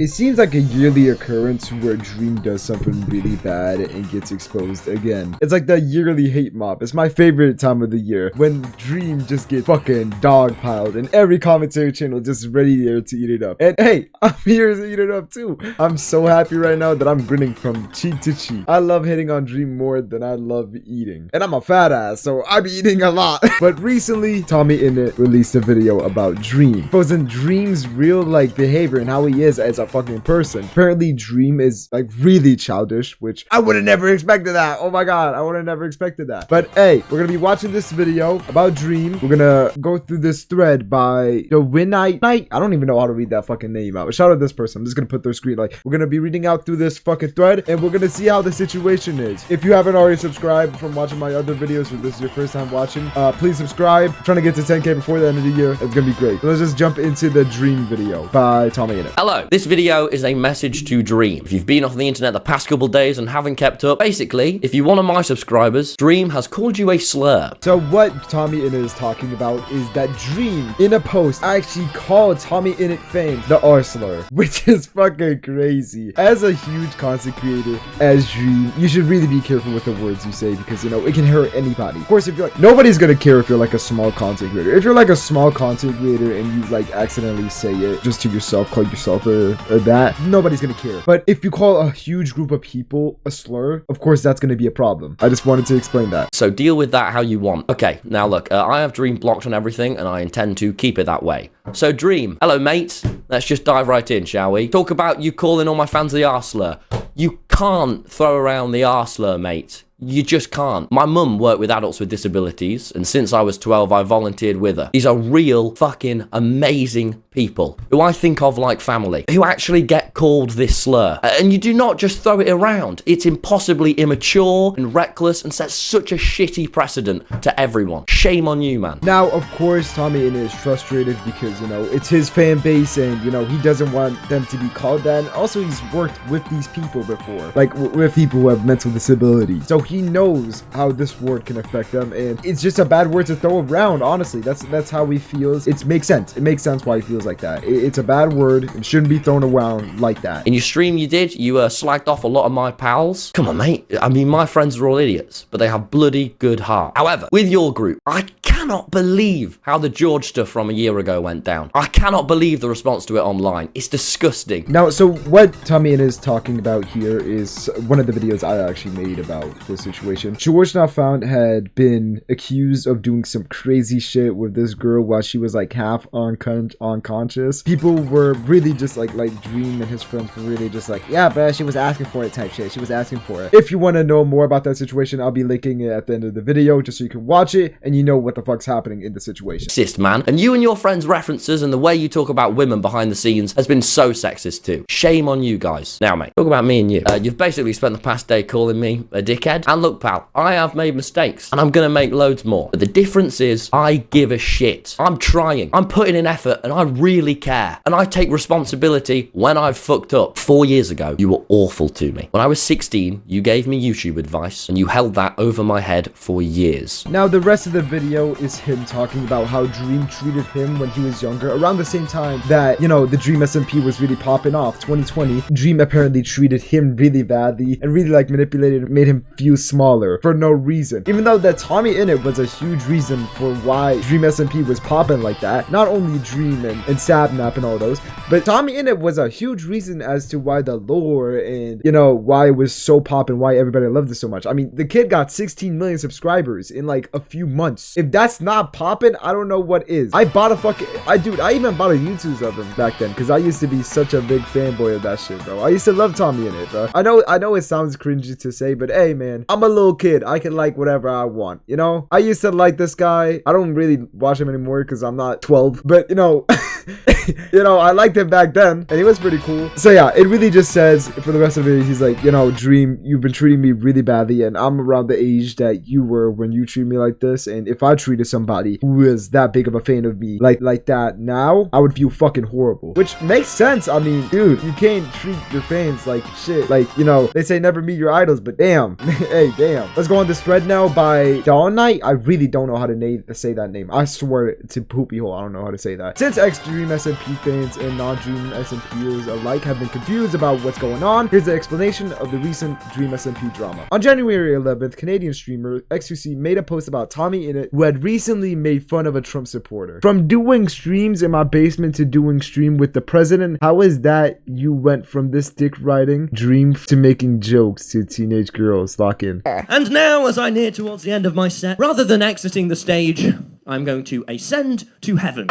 It seems like a yearly occurrence where Dream does something really bad and gets exposed again. It's like the yearly hate mob. It's my favorite time of the year when Dream just gets fucking dogpiled and every commentary channel just ready there to eat it up. And hey, I'm here to eat it up too. I'm so happy right now that I'm grinning from cheek to cheek. I love hitting on Dream more than I love eating. And I'm a fat ass, so I'm eating a lot. But recently, Tommyinnit released a video about Dream, exposing Dream's real behavior and how he is as a fucking person. Apparently Dream is really childish, which I would have never expected that. Oh my god, I would have never expected that. But hey, we're gonna be watching this video about Dream. We're gonna go through this thread by the Winite. I don't even know how to read that fucking name out. Shout out to this person. I'm just gonna put their screen we're gonna be reading out through this fucking thread and we're gonna see how the situation is. If you haven't already subscribed from watching my other videos or this is your first time watching, please subscribe. I'm trying to get to 10k before the end of the year. It's gonna be great. So let's just jump into the Dream video by Tommyinnit. Hello, this video is a message to Dream. If you've been off the internet the past couple days and haven't kept up, basically, if you're one of my subscribers, Dream has called you a slur. So what Tommyinnit is talking about is that Dream, in a post, actually called Tommyinnit fans the R slur, which is fucking crazy. As a huge content creator, as Dream, you should really be careful with the words you say because, it can hurt anybody. Of course, if you're nobody's gonna care if you're a small content creator. If you're a small content creator and you accidentally say it just to yourself, call yourself that, nobody's gonna care. But if you call a huge group of people a slur, of course that's gonna be a problem. I just wanted to explain that. So deal with that how you want. Okay, now look, I have Dream blocked on everything and I intend to keep it that way. So Dream, hello mate, let's just dive right in, shall we? Talk about you calling all my fans the R slur. You can't throw around the R slur, mate. You just can't. My mum worked with adults with disabilities, and since I was 12, I volunteered with her. These are real fucking amazing people who I think of like family, who actually get called this slur. And you do not just throw it around. It's impossibly immature and reckless and sets such a shitty precedent to everyone. Shame on you, man. Now, of course, Tommyinnit is frustrated because, it's his fan base and, he doesn't want them to be called that. And also, he's worked with these people before, with people who have mental disabilities. So he knows how this word can affect them, and it's just a bad word to throw around. Honestly, that's how he feels. It makes sense. It makes sense why he feels like that. It's a bad word. It shouldn't be thrown around like that. In your stream you slagged off a lot of my pals. Come on, mate. I mean, my friends are all idiots, but they have bloody good heart. However, with your group, I cannot believe how the George stuff from a year ago went down. I cannot believe the response to it online. It's disgusting. Now, so what Tommyinnit is talking about here is one of the videos I actually made about this situation. George Now Found had been accused of doing some crazy shit with this girl while she was half unconscious. People were really just like Dream and his friends were really just yeah, but she was asking for it type shit. She was asking for it. If you want to know more about that situation, I'll be linking it at the end of the video just so you can watch it and you know what the fuck's happening in the situation. Sexist, man. And you and your friends' references and the way you talk about women behind the scenes has been so sexist too. Shame on you guys. Now, mate, talk about me and you. You've basically spent the past day calling me a dickhead. And look, pal, I have made mistakes and I'm gonna make loads more. But the difference is I give a shit. I'm trying. I'm putting in effort and I really care. And I take responsibility when I've fucked up. 4 years ago, you were awful to me. When I was 16, you gave me YouTube advice and you held that over my head for years. Now, the rest of the video is him talking about how Dream treated him when he was younger. Around the same time that, the Dream SMP was really popping off, 2020, Dream apparently treated him really badly and really manipulated and made him feel smaller for no reason. Even though that Tommyinnit was a huge reason for why Dream SMP was popping like that. Not only Dream and Sapnap and all those, but Tommyinnit was a huge reason as to why the lore and, why it was so popping, why everybody loved it so much. I mean, the kid got 16 million subscribers in a few months. If that's not popping, I don't know what is. I bought I even bought a YouTube of him back then because I used to be such a big fanboy of that shit, bro. I used to love Tommyinnit, bro. I know it sounds cringy to say, but hey, man, I'm a little kid. I can like whatever I want, I used to like this guy. I don't really watch him anymore because I'm not 12, but I liked him back then and he was pretty cool. So yeah, it really just says for the rest of it, he's Dream, you've been treating me really badly and I'm around the age that you were when you treat me like this, and if I treated somebody who is that big of a fan of me like that now, I would feel fucking horrible. Which makes sense. I mean, dude, you can't treat your fans like shit. They say never meet your idols, but damn. Hey, damn. Let's go on this thread now by Dawn Knight. I really don't know how to say that name. I swear to poopy hole, I don't know how to say that. Since Dream SMP fans and non-Dream SMPers alike have been confused about what's going on, here's the explanation of the recent Dream SMP drama. On January 11th, Canadian streamer X2C made a post about Tommyinnit, who had recently made fun of a Trump supporter. From doing streams in my basement to doing stream with the president, how is that you went from this dick riding dream to making jokes to teenage girls? Lock in. And now, as I near towards the end of my set, rather than exiting the stage, I'm going to ascend to heaven.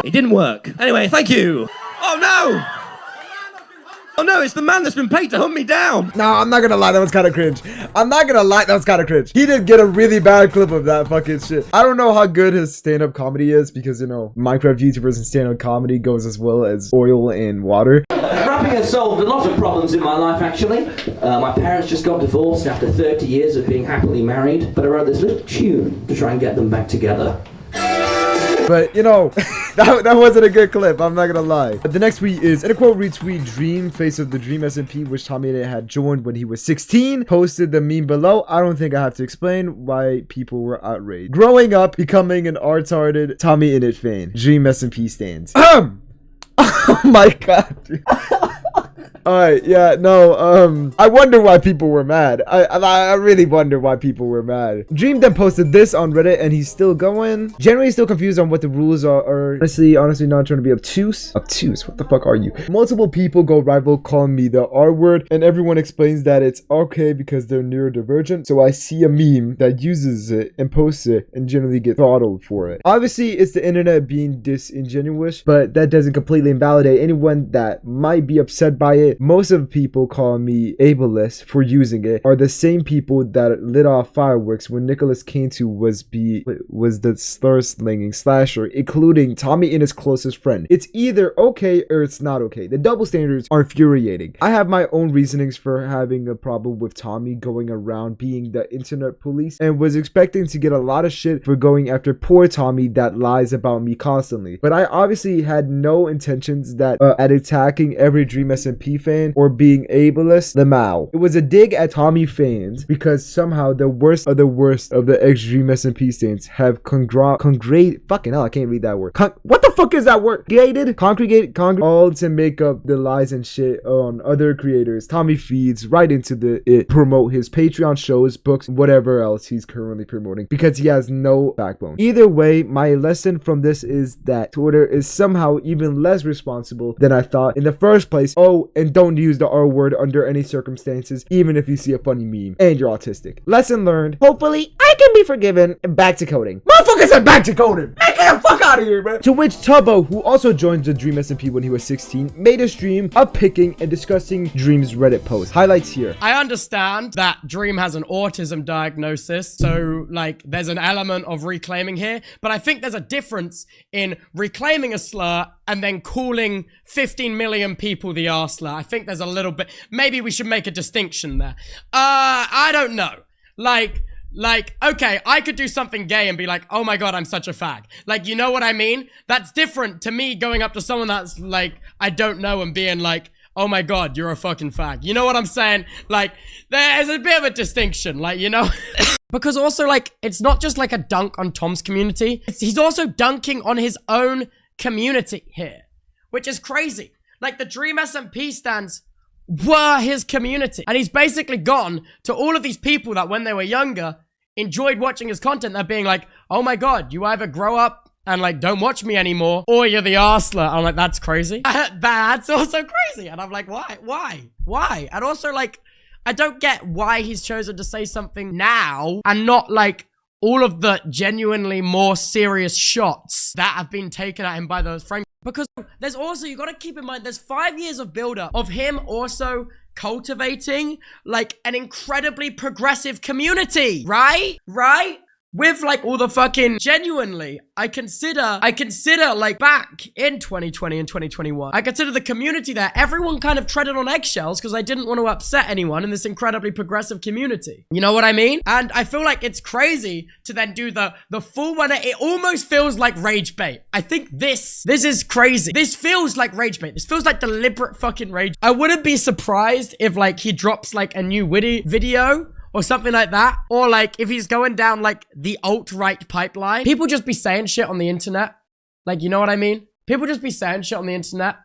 It didn't work. Anyway, thank you. Oh no! Oh no, it's the man that's been paid to hunt me down. No, I'm not gonna lie, that was kind of cringe. I'm not gonna lie, that was kind of cringe. He did get a really bad clip of that fucking shit. I don't know how good his stand-up comedy is because, you know, Minecraft YouTubers and stand-up comedy goes as well as oil and water. Rapping has solved a lot of problems in my life, actually. My parents just got divorced after 30 years of being happily married, but I wrote this little tune to try and get them back together. But, you know, that wasn't a good clip, I'm not gonna lie. The next tweet is, in a quote retweet, Dream, face of the Dream SMP, which Tommyinnit had joined when he was 16, posted the meme below. I don't think I have to explain why people were outraged. Growing up, becoming an arts-hearted Tommyinnit fan. Dream SMP stands. Oh my god, dude. Alright, yeah, no, I wonder why people were mad. I really wonder why people were mad. Dream then posted this on Reddit, and he's still going. Generally still confused on what the rules are. Honestly not trying to be obtuse. Obtuse, what the fuck are you? Multiple people go rival calling me the R word, and everyone explains that it's okay because they're neurodivergent. So I see a meme that uses it and posts it and generally get throttled for it. Obviously, it's the internet being disingenuous, but that doesn't completely invalidate anyone that might be upset by it. Most of the people calling me ableist for using it are the same people that lit off fireworks when Nicholas Cantu was the slur-slinging slasher, including Tommyinnit's closest friend. It's either okay or it's not okay. The double standards are infuriating. I have my own reasonings for having a problem with Tommy going around being the internet police and was expecting to get a lot of shit for going after poor Tommy that lies about me constantly. But I obviously had no intentions at attacking every Dream SMP fan or being ableist. It was a dig at Tommy fans because somehow the worst of the ex-Dream SMP stands have fucking hell, I can't read that word. What the fuck is that word? Congregated all to make up the lies and shit on other creators. Tommy feeds right into promote his Patreon shows, books, whatever else he's currently promoting because he has no backbone. Either way, my lesson from this is that Twitter is somehow even less responsible than I thought in the first place. Oh, and don't use the R word under any circumstances, even if you see a funny meme and you're autistic. Lesson learned. Hopefully, I can be forgiven. And back to coding. Motherfucker said back to coding. I can't fuck out of here, man. To which Tubbo, who also joined the Dream SMP when he was 16, made a stream of picking and discussing Dream's Reddit post. Highlights here. I understand that Dream has an autism diagnosis, so like there's an element of reclaiming here, but I think there's a difference in reclaiming a slur and then calling 15 million people the R-slur. I think there's a little bit, maybe we should make a distinction there. I don't know. Like, okay, I could do something gay and be like, oh my god, I'm such a fag. Like, you know what I mean? That's different to me going up to someone that's like, I don't know and being like, oh my god, you're a fucking fag. You know what I'm saying? Like, there's a bit of a distinction, like, you know? Because also, like, it's not just like a dunk on Tom's community. He's also dunking on his own community here, which is crazy. Like, the Dream SMP stands were his community. And he's basically gone to all of these people that when they were younger enjoyed watching his content. They're being like, oh my god, you either grow up and like don't watch me anymore or you're the arsler. I'm like, that's crazy. That's also crazy. And I'm like, why? And also, like, I don't get why he's chosen to say something now and not like all of the genuinely more serious shots that have been taken at him by those frames. Because there's also, you gotta keep in mind, there's 5 years of build-up of him also cultivating like an incredibly progressive community, right? With like all the fucking, genuinely, I consider like back in 2020 and 2021, I consider the community there, everyone kind of treaded on eggshells because I didn't want to upset anyone in this incredibly progressive community. You know what I mean? And I feel like it's crazy to then do the full one. It almost feels like rage bait. I think this is crazy. This feels like rage bait. This feels like deliberate fucking rage. I wouldn't be surprised if like he drops like a new witty video or something like that. Or like if he's going down like the alt-right pipeline. People just be saying shit on the internet Like, you know what I mean? People just be saying shit on the internet.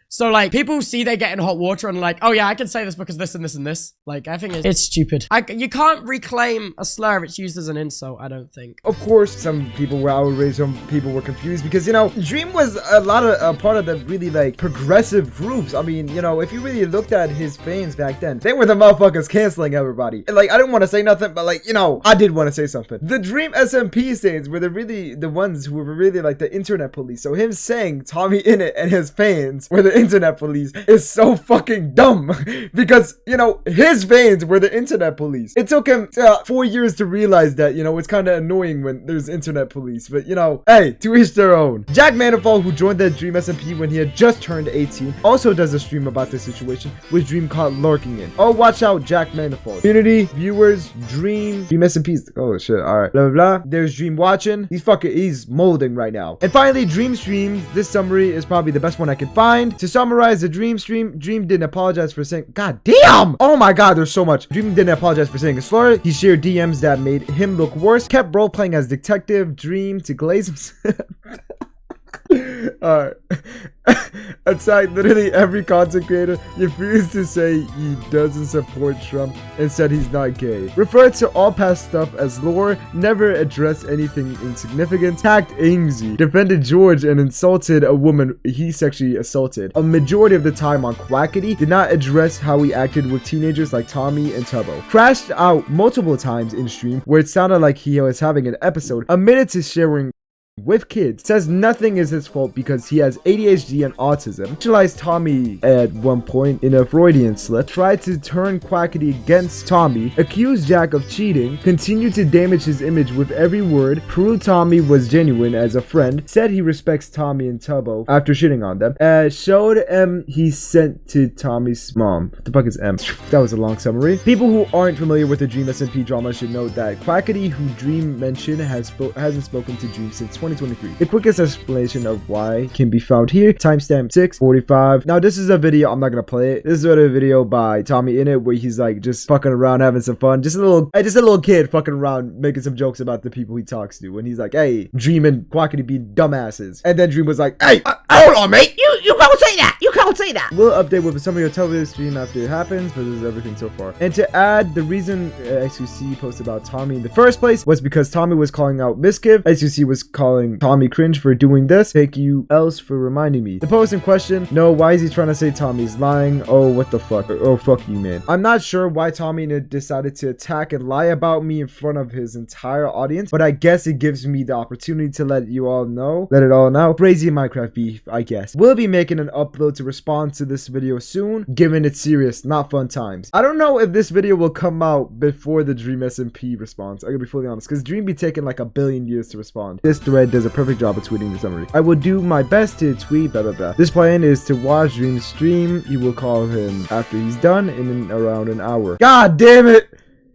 So, like, people see they get in hot water and like, oh yeah, I can say this because this and this and this. Like, I think it's stupid. You can't reclaim a slur if it's used as an insult, I don't think. Of course, some people were outraged, some people were confused because, you know, Dream was a part of the really, like, progressive groups. I mean, you know, if you really looked at his fans back then, they were the motherfuckers canceling everybody. And, like, I didn't want to say nothing, but, like, you know, I did want to say something. The Dream SMP fans were the ones who were really, like, the internet police. So him saying Tommyinnit and his fans were the internet police is so fucking dumb because, you know, his fans were the internet police. It took him 4 years to realize that, you know, it's kind of annoying when there's internet police, but, you know, hey, to each their own. Jack Manifold, who joined the Dream SMP when he had just turned 18, also does a stream about this situation, with Dream caught lurking in. Oh, watch out, Jack Manifold. Community, viewers, Dream SMPs. Oh shit, alright. Blah, blah, blah. There's Dream watching. He's molding right now. And finally, Dream streams. This summary is probably the best one I can find. To summarize the Dream stream, Dream didn't apologize for saying, god damn! Oh my god, there's so much. Dream didn't apologize for saying a slur. He shared DMs that made him look worse. Kept role playing as detective Dream to glaze himself. Alright. Aside literally every content creator refused to say he doesn't support Trump and said he's not gay. Referred to all past stuff as lore, never addressed anything insignificant, attacked Ainsley, defended George and insulted a woman he sexually assaulted. A majority of the time on Quackity, did not address how he acted with teenagers like Tommy and Tubbo. Crashed out multiple times in stream where it sounded like he was having an episode, admitted to sharing with kids, says nothing is his fault because he has ADHD and autism, sexualized Tommy at one point in a Freudian slip, tried to turn Quackity against Tommy, accused Jack of cheating, continued to damage his image with every word, proved Tommy was genuine as a friend, said he respects Tommy and Tubbo after shitting on them, showed M he sent to Tommy's mom. What the fuck is M? That was a long summary. People who aren't familiar with the Dream SMP drama should note that Quackity, who Dream mentioned, hasn't spoken to Dream since 2023. The quickest explanation of why can be found here. Timestamp 6:45. Now this is a video, I'm not gonna play it. This is a video by Tommyinnit where he's like just fucking around having some fun. Just a little kid fucking around making some jokes about the people he talks to. And he's like, hey, Dream and Quackity be dumbasses. And then Dream was like, hey, hold on, mate. You can't say that. You can't say that. We'll update with some of your television stream after it happens, but this is everything so far. And to add, the reason XQC posted about Tommy in the first place was because Tommy was calling out Miskiv. XQC was calling Tommy cringe for doing this. Thank you else for reminding me. The post in question, no, why is he trying to say Tommy's lying? Oh, what the fuck? Oh, fuck you, man. I'm not sure why Tommy decided to attack and lie about me in front of his entire audience, but I guess it gives me the opportunity to let it all know. Crazy Minecraft beef, I guess. We'll be making an upload to respond to this video soon, given it's serious, not fun times. I don't know if this video will come out before the Dream SMP response. I'm gonna be fully honest, because Dream be taking like a billion years to respond. This thread does a perfect job of tweeting the summary. I will do my best to tweet blah blah blah. This plan is to watch Dream's stream. You will call him after he's done in around an hour. God damn it!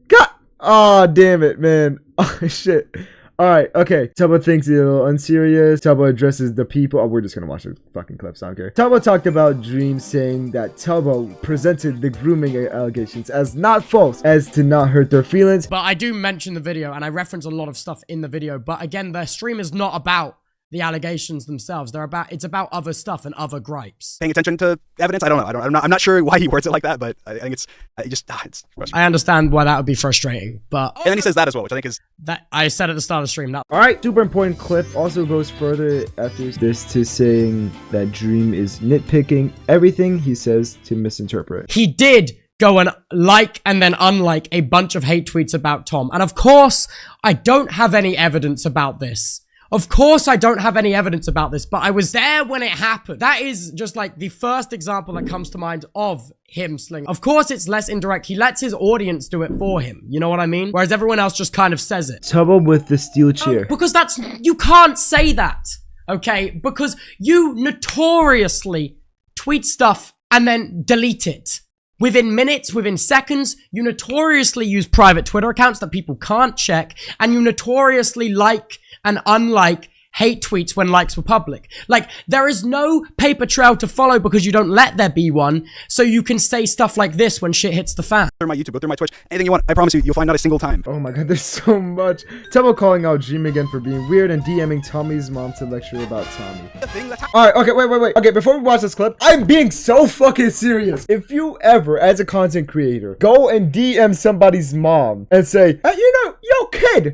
God! Oh damn it, man! Oh shit! Alright, okay. Tubbo thinks he's a little unserious. Tubbo addresses the people. Oh, we're just gonna watch the fucking clips. I don't care. Tubbo talked about Dream saying that Tubbo presented the grooming allegations as not false, as to not hurt their feelings. But I do mention the video and I reference a lot of stuff in the video. But again, their stream is not about the allegations themselves. It's about other stuff and other gripes. Paying attention to evidence. I don't know. I'm not sure why he words it like that, but I think it's frustrating. I understand why that would be frustrating, but and then he says that as well, which I think is that I said at the start of the stream. That alright, super important clip also goes further after this to saying that Dream is nitpicking everything he says to misinterpret. He did go and like and then unlike a bunch of hate tweets about Tom. And of course, I don't have any evidence about this. Of course, I don't have any evidence about this, but I was there when it happened. That is just like the first example that comes to mind of him slinging. Of course, it's less indirect. He lets his audience do it for him. You know what I mean? Whereas everyone else just kind of says it. Tubbo with the steel chair. Because you can't say that, okay? Because you notoriously tweet stuff and then delete it. Within minutes, within seconds, you notoriously use private Twitter accounts that people can't check, and you notoriously like and unlike hate tweets when likes were public. Like, there is no paper trail to follow because you don't let there be one, so you can say stuff like this when shit hits the fan. Through my YouTube, go through my Twitch, anything you want, I promise you, you'll find not a single time. Oh my god, there's so much. Tubbo calling out Dream again for being weird and DMing Tommy's mom to lecture about Tommy. The thing that's Alright, okay, wait. Okay, before we watch this clip, I'm being so fucking serious. If you ever, as a content creator, go and DM somebody's mom and say, hey, you know,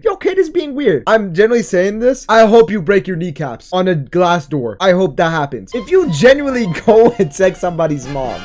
your kid is being weird. I'm generally saying this. I hope you break your kneecaps on a glass door. I hope that happens. If you genuinely go and text somebody's mom,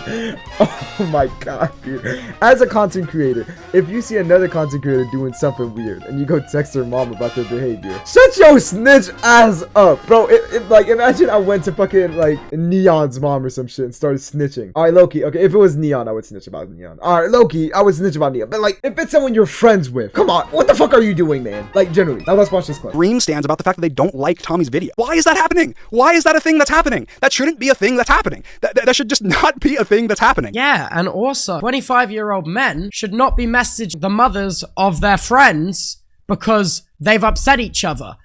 oh my god, dude. As a content creator, if you see another content creator doing something weird and you go text their mom about their behavior, shut your snitch ass up, bro. Like, imagine I went to fucking like Neon's mom or some shit and started snitching. All right, Loki. Okay, if it was Neon, I would snitch about Neon. All right, Loki, I would snitch about Neon. But like, if it's someone you're friends with, come on, what the fuck are you doing, man? Like, generally. Now let's watch this clip. Dream stands about the fact that they don't like Tommy's video. Why is that happening? Why is that a thing that's happening? That shouldn't be a thing that's happening. That should just not be a thing that's happening. Yeah, and also, 25-year-old men should not be messaging the mothers of their friends because they've upset each other.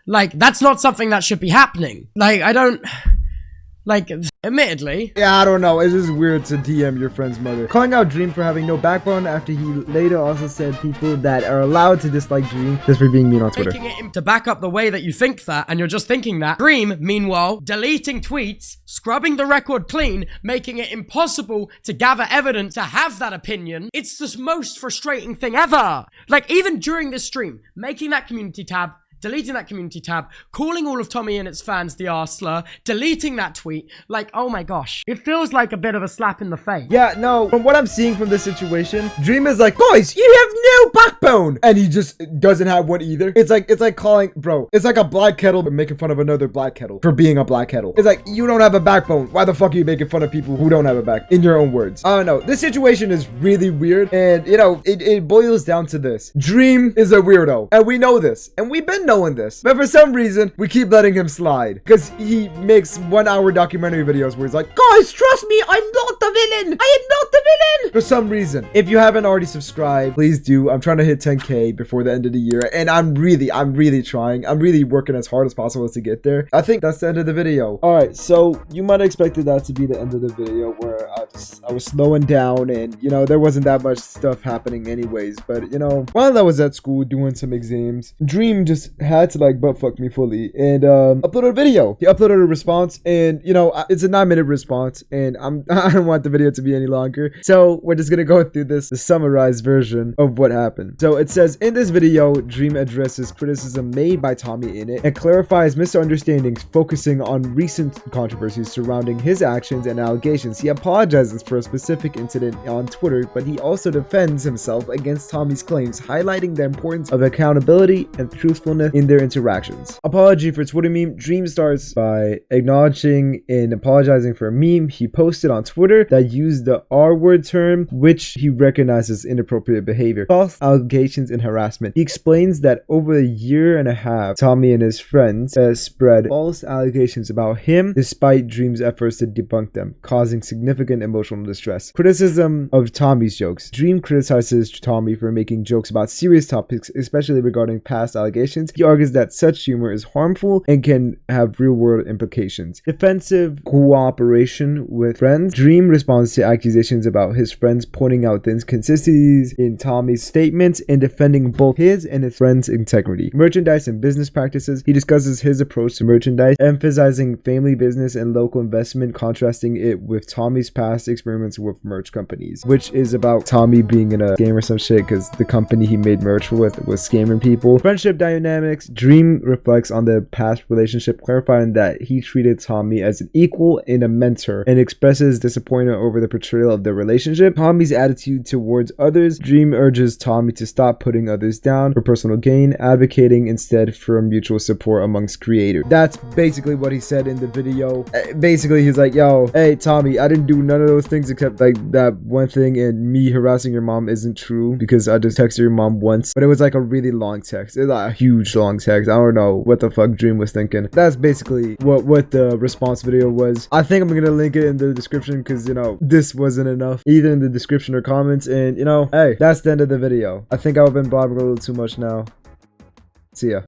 Like, that's not something that should be happening. Like, I don't... Like, admittedly. Yeah, I don't know. It's just weird to DM your friend's mother. Calling out Dream for having no backbone after he later also said people that are allowed to dislike Dream just for being mean on Twitter. Making it to back up the way that you think that, and you're just thinking that. Dream, meanwhile, deleting tweets, scrubbing the record clean, making it impossible to gather evidence to have that opinion. It's the most frustrating thing ever. Like, even during this stream, making that community tab, deleting that community tab, calling all of Tommyinnit's fans the arslur, deleting that tweet. Like, oh my gosh. It feels like a bit of a slap in the face. Yeah, no, from what I'm seeing from this situation, Dream is like, guys, you have no backbone. And he just doesn't have one either. It's like calling, bro, it's like a black kettle making fun of another black kettle for being a black kettle. It's like, you don't have a backbone. Why the fuck are you making fun of people who don't have a back, in your own words? I don't know. This situation is really weird. And, you know, it boils down to this. Dream is a weirdo. And we know this. And we've been knowing this, but for some reason we keep letting him slide because he makes 1-hour documentary videos where he's like, guys, trust me, I'm not the villain. I am not the villain. For some reason, if you haven't already subscribed, please do. I'm trying to hit 10K before the end of the year, and I'm really trying. I'm really working as hard as possible to get there. I think that's the end of the video. All right, so you might have expected that to be the end of the video where I was slowing down and, you know, there wasn't that much stuff happening anyways. But, you know, while I was at school doing some exams, Dream just had to like butt fuck me fully and uploaded a video. He uploaded a response, and you know, it's a 9-minute response, and I don't want the video to be any longer, so we're just gonna go through the summarized version of what happened. So it says, in this video, Dream addresses criticism made by Tommyinnit and clarifies misunderstandings, focusing on recent controversies surrounding his actions and allegations. He apologizes for a specific incident on Twitter, but he also defends himself against Tommy's claims, highlighting the importance of accountability and truthfulness in their interactions. Apology for Twitter meme. Dream starts by acknowledging and apologizing for a meme he posted on Twitter that used the R-word term, which he recognizes inappropriate behavior, false allegations, and harassment. He explains that over a year and a half, Tommy and his friends spread false allegations about him despite Dream's efforts to debunk them, causing significant emotional distress. Criticism of Tommy's jokes. Dream criticizes Tommy for making jokes about serious topics, especially regarding past allegations. He argues that such humor is harmful and can have real-world implications. Defensive cooperation with friends. Dream responds to accusations about his friends pointing out the inconsistencies in Tommy's statements and defending both his and his friends' integrity. Merchandise and business practices. He discusses his approach to merchandise, emphasizing family business and local investment, contrasting it with Tommy's past experiments with merch companies, which is about Tommy being in a scam or some shit because the company he made merch with was scamming people. Friendship dynamics. Dream reflects on the past relationship, clarifying that he treated Tommy as an equal and a mentor, and expresses disappointment over the portrayal of the relationship. Tommy's attitude towards others. Dream urges Tommy to stop putting others down for personal gain, advocating instead for mutual support amongst creators. That's basically what he said in the video. Basically, he's like, yo, hey, Tommy, I didn't do none of those things except like that one thing, and me harassing your mom isn't true because I just texted your mom once, but it was like a really long text. It's like a huge long text. I don't know what the fuck Dream was thinking. That's basically what the response video was. I think I'm gonna link it in the description because, you know, this wasn't enough, either in the description or comments. And, you know, hey, that's the end of the video. I think I've been blabbering a little too much now. See ya.